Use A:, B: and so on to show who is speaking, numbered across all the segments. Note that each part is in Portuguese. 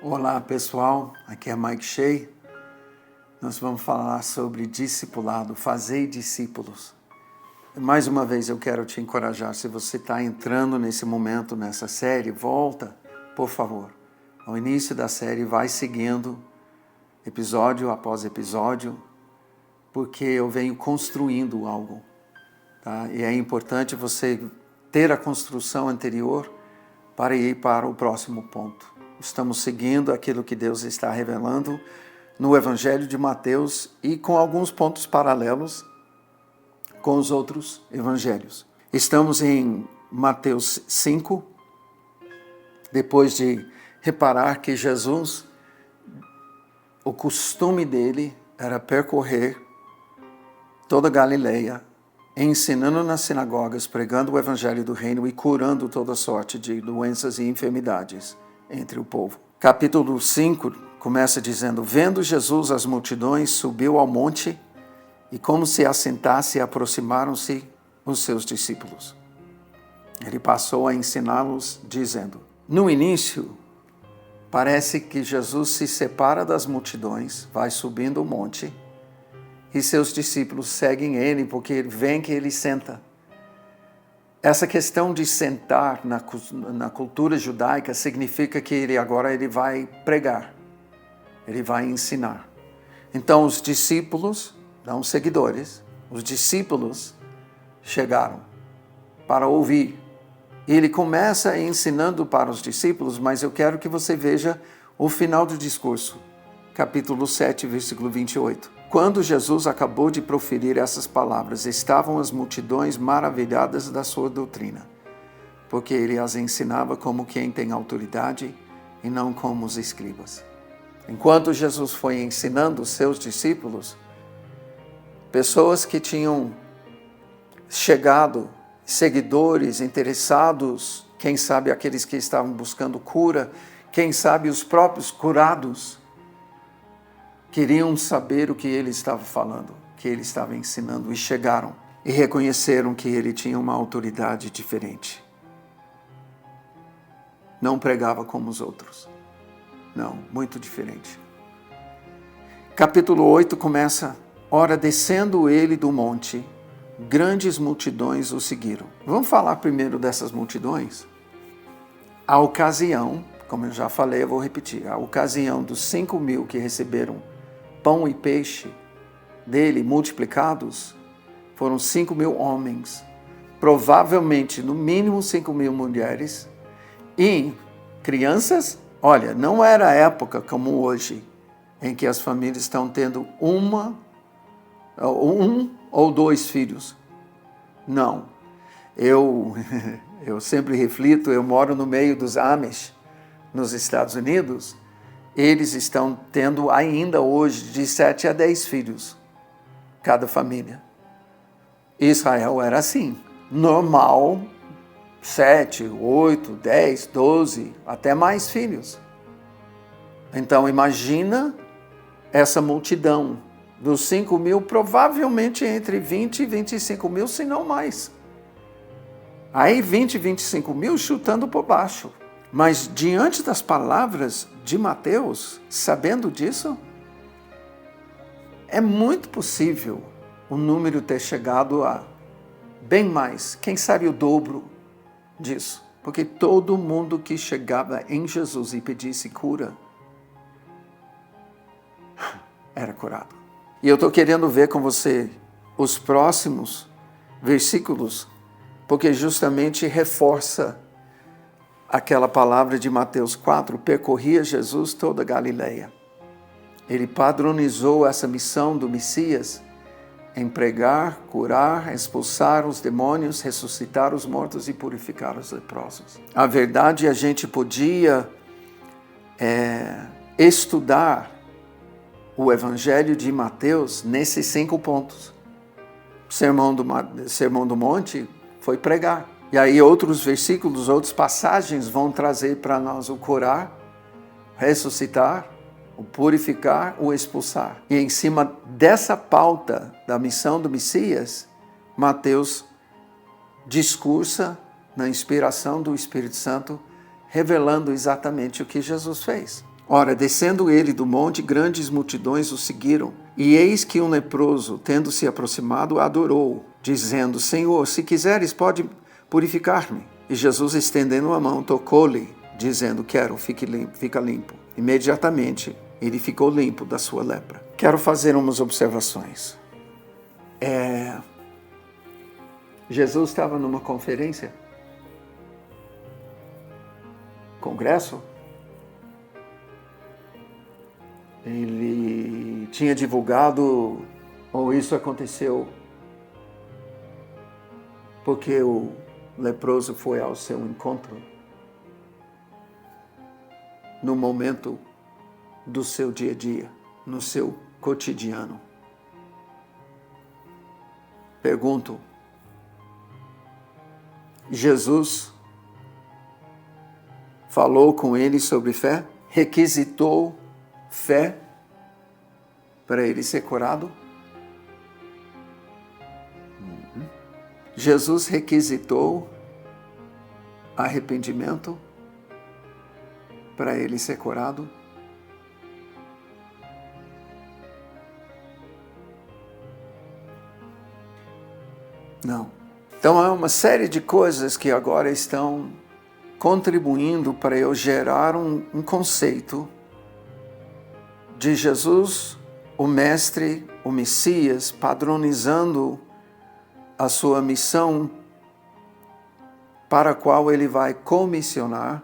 A: Olá pessoal, aqui é Mike Shea. Nós vamos falar sobre discipulado, fazer discípulos. Mais uma vez eu quero te encorajar, se você está entrando nesse momento, nessa série, volta, por favor. Ao início da série, vai seguindo episódio após episódio, porque eu venho construindo algo. Tá? E é importante você ter a construção anterior para ir para o próximo ponto. Estamos seguindo aquilo que Deus está revelando no Evangelho de Mateus e com alguns pontos paralelos com os outros evangelhos. Estamos em Mateus 5, depois de reparar que Jesus, o costume dele era percorrer toda a Galileia, ensinando nas sinagogas, pregando o Evangelho do Reino e curando toda sorte de doenças e enfermidades entre o povo. Capítulo 5 começa dizendo: vendo Jesus as multidões, subiu ao monte e, como se assentasse, aproximaram-se os seus discípulos. Ele passou a ensiná-los, dizendo: no início, parece que Jesus se separa das multidões, vai subindo o monte, e seus discípulos seguem ele, porque veem que ele senta. Essa questão de sentar na cultura judaica significa que ele agora vai pregar, ele vai ensinar. Então os discípulos, não os seguidores, os discípulos chegaram para ouvir. E ele começa ensinando para os discípulos, mas eu quero que você veja o final do discurso, capítulo 7, versículo 28. Quando Jesus acabou de proferir essas palavras, estavam as multidões maravilhadas da sua doutrina, porque ele as ensinava como quem tem autoridade e não como os escribas. Enquanto Jesus foi ensinando os seus discípulos, pessoas que tinham chegado, seguidores, interessados, quem sabe aqueles que estavam buscando cura, quem sabe os próprios curados, queriam saber o que ele estava falando, o que ele estava ensinando, e chegaram e reconheceram que ele tinha uma autoridade diferente. Não pregava como os outros. Não, muito diferente. Capítulo 8 começa: ora, descendo ele do monte, grandes multidões o seguiram. Vamos falar primeiro dessas multidões? A ocasião, como eu já falei, eu vou repetir, a ocasião dos 5.000 que receberam pão e peixe dele multiplicados, foram 5.000 homens, provavelmente no mínimo 5.000 mulheres e crianças. Olha, não era época como hoje, em que as famílias estão tendo um ou dois filhos. Não. Eu sempre reflito, eu moro no meio dos Amish, nos Estados Unidos. Eles estão tendo ainda hoje de 7 a 10 filhos, cada família. Israel era assim, normal, 7, 8, 10, 12, até mais filhos. Então imagina essa multidão dos 5.000, provavelmente entre 20 e 25.000, se não mais. Aí 20, 25.000 chutando por baixo. Mas diante das palavras de Mateus, sabendo disso, é muito possível o número ter chegado a bem mais, quem sabe o dobro disso. Porque todo mundo que chegava em Jesus e pedisse cura, era curado. E eu estou querendo ver com você os próximos versículos, porque justamente reforça aquela palavra de Mateus 4, percorria Jesus toda a Galileia. Ele padronizou essa missão do Messias em pregar, curar, expulsar os demônios, ressuscitar os mortos e purificar os leprosos. A verdade, a gente podia estudar o Evangelho de Mateus nesses 5 pontos. Sermão do Monte foi pregar. E aí outros versículos, outras passagens vão trazer para nós o curar, ressuscitar, o purificar, o expulsar. E em cima dessa pauta da missão do Messias, Mateus discursa na inspiração do Espírito Santo, revelando exatamente o que Jesus fez. Ora, descendo ele do monte, grandes multidões o seguiram. E eis que um leproso, tendo se aproximado, adorou, dizendo: Senhor, se quiseres, pode purificar-me. E Jesus, estendendo a mão, tocou-lhe, dizendo: Quero, fica limpo. Imediatamente, ele ficou limpo da sua lepra. Quero fazer umas observações. Jesus estava numa conferência? Congresso? Ele tinha divulgado, ou isso aconteceu porque o leproso foi ao seu encontro no momento do seu dia a dia, no seu cotidiano. Pergunto, Jesus falou com ele sobre fé? Requisitou fé para ele ser curado? Jesus requisitou arrependimento para ele ser curado? Não. Então há uma série de coisas que agora estão contribuindo para eu gerar um conceito de Jesus, o Mestre, o Messias, padronizando a sua missão para a qual ele vai comissionar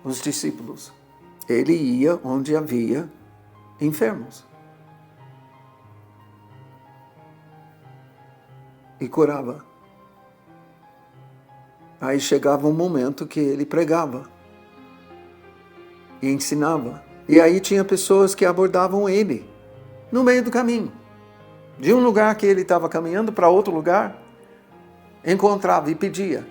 A: os discípulos. Ele ia onde havia enfermos e curava. Aí chegava um momento que ele pregava e ensinava. E aí tinha pessoas que abordavam ele no meio do caminho. De um lugar que ele estava caminhando para outro lugar, encontrava e pedia.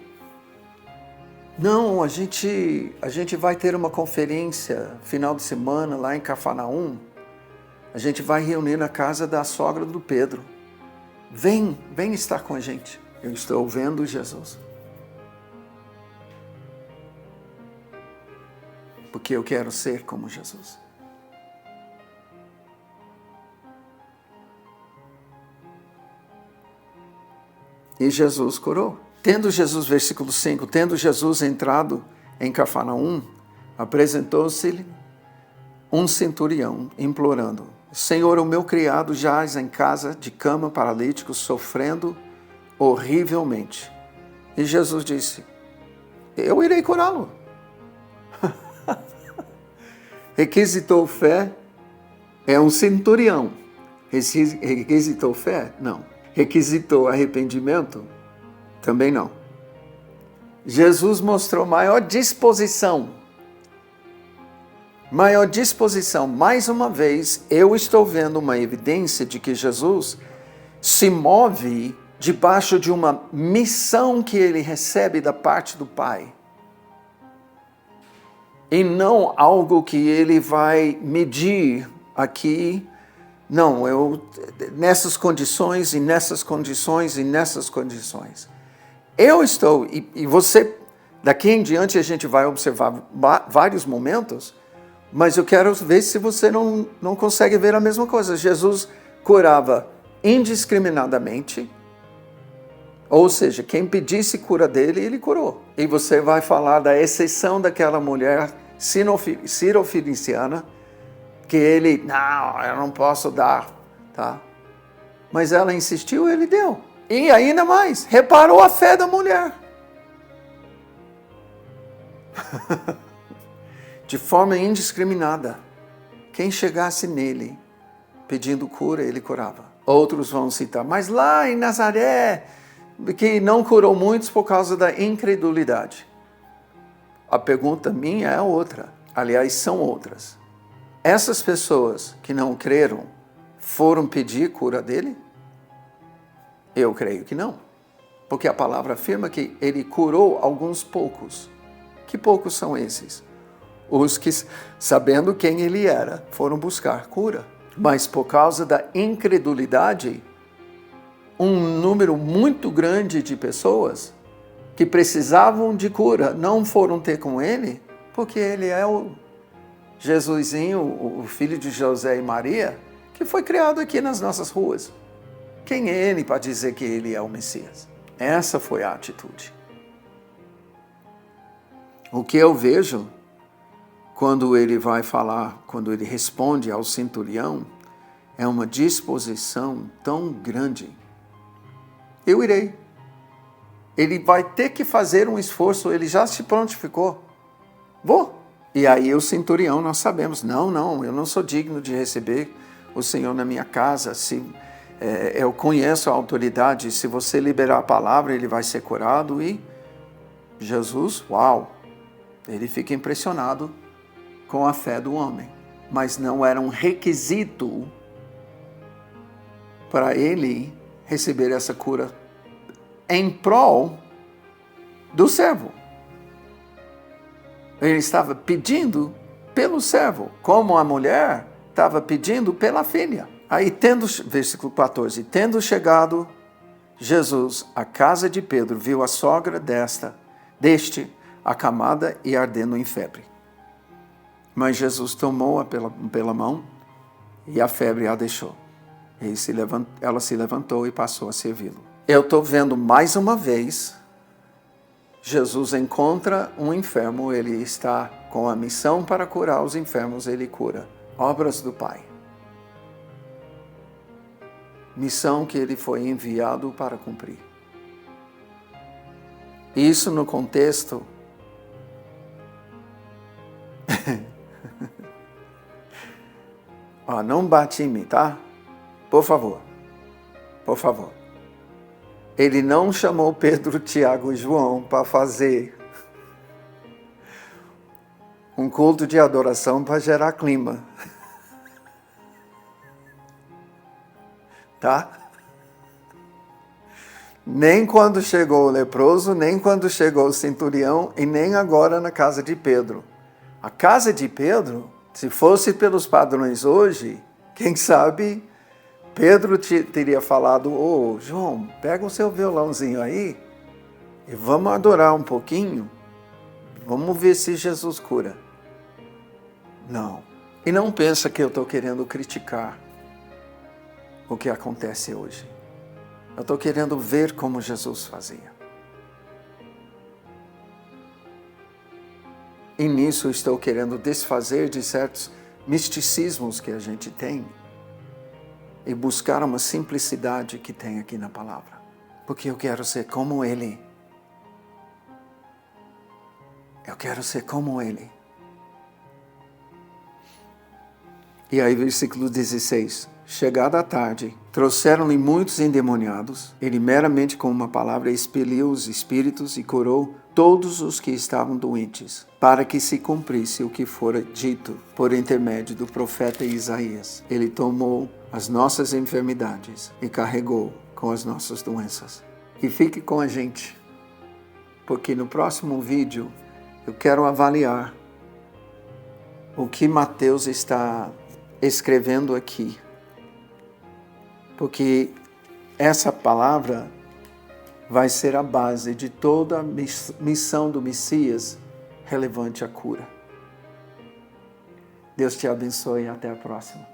A: Não, a gente vai ter uma conferência final de semana lá em Cafarnaum. A gente vai reunir na casa da sogra do Pedro. Vem estar com a gente. Eu estou vendo Jesus. Porque eu quero ser como Jesus. E Jesus curou. Tendo Jesus, versículo 5, tendo Jesus entrado em Cafarnaum, apresentou-se-lhe um centurião, implorando: Senhor, o meu criado jaz em casa de cama, paralítico, sofrendo horrivelmente. E Jesus disse: eu irei curá-lo. Requisitou fé? É um centurião. Requisitou fé? Não. Requisitou arrependimento? Também não. Jesus mostrou maior disposição. Mais uma vez, eu estou vendo uma evidência de que Jesus se move debaixo de uma missão que ele recebe da parte do Pai. E não algo que ele vai medir aqui. Não, nessas condições, e nessas condições, e nessas condições. Eu estou, e você, daqui em diante a gente vai observar vários momentos, mas eu quero ver se você não consegue ver a mesma coisa. Jesus curava indiscriminadamente, ou seja, quem pedisse cura dele, ele curou. E você vai falar da exceção daquela mulher cirofeniciana, que ele, não, eu não posso dar, tá? Mas ela insistiu, ele deu. E ainda mais, reparou a fé da mulher. De forma indiscriminada. Quem chegasse nele pedindo cura, ele curava. Outros vão citar, mas lá em Nazaré, que não curou muitos por causa da incredulidade. A pergunta minha é outra. Aliás, são outras. Essas pessoas que não creram foram pedir cura dele? Eu creio que não. Porque a palavra afirma que ele curou alguns poucos. Que poucos são esses? Os que, sabendo quem ele era, foram buscar cura. Mas por causa da incredulidade, um número muito grande de pessoas que precisavam de cura não foram ter com ele, porque ele é Jesusinho, o filho de José e Maria, que foi criado aqui nas nossas ruas. Quem é ele para dizer que ele é o Messias? Essa foi a atitude. O que eu vejo quando ele vai falar, quando ele responde ao centurião, é uma disposição tão grande. Eu irei. Ele vai ter que fazer um esforço, ele já se prontificou. Vou. E aí o centurião, nós sabemos, não, eu não sou digno de receber o Senhor na minha casa. Eu conheço a autoridade, se você liberar a palavra, ele vai ser curado. E Jesus, uau, ele fica impressionado com a fé do homem. Mas não era um requisito para ele receber essa cura em prol do servo. Ele estava pedindo pelo servo, como a mulher estava pedindo pela filha. Aí, versículo 14, tendo chegado Jesus à casa de Pedro, viu a sogra deste acamada e ardendo em febre. Mas Jesus tomou-a pela mão e a febre a deixou. Ela se levantou e passou a servi-lo. Eu estou vendo mais uma vez, Jesus encontra um enfermo, ele está com a missão para curar os enfermos, ele cura. Obras do Pai. Missão que ele foi enviado para cumprir. Isso no contexto não bate em mim, tá? Por favor. Por favor. Ele não chamou Pedro, Tiago e João para fazer um culto de adoração para gerar clima. Tá? Nem quando chegou o leproso, nem quando chegou o centurião e nem agora na casa de Pedro. A casa de Pedro, se fosse pelos padrões hoje, quem sabe Pedro teria falado, João, pega o seu violãozinho aí e vamos adorar um pouquinho, vamos ver se Jesus cura. Não. E não pensa que eu estou querendo criticar o que acontece hoje. Eu estou querendo ver como Jesus fazia. E nisso estou querendo desfazer de certos misticismos que a gente tem e buscar uma simplicidade que tem aqui na palavra. Porque eu quero ser como Ele. Eu quero ser como Ele. E aí, versículo 16. Chegada a tarde, trouxeram-lhe muitos endemoniados. Ele meramente com uma palavra expeliu os espíritos e curou todos os que estavam doentes, para que se cumprisse o que fora dito por intermédio do profeta Isaías. Ele tomou as nossas enfermidades e carregou com as nossas doenças. E fique com a gente, porque no próximo vídeo eu quero avaliar o que Mateus está escrevendo aqui. Porque essa palavra vai ser a base de toda a missão do Messias relevante à cura. Deus te abençoe e até a próxima.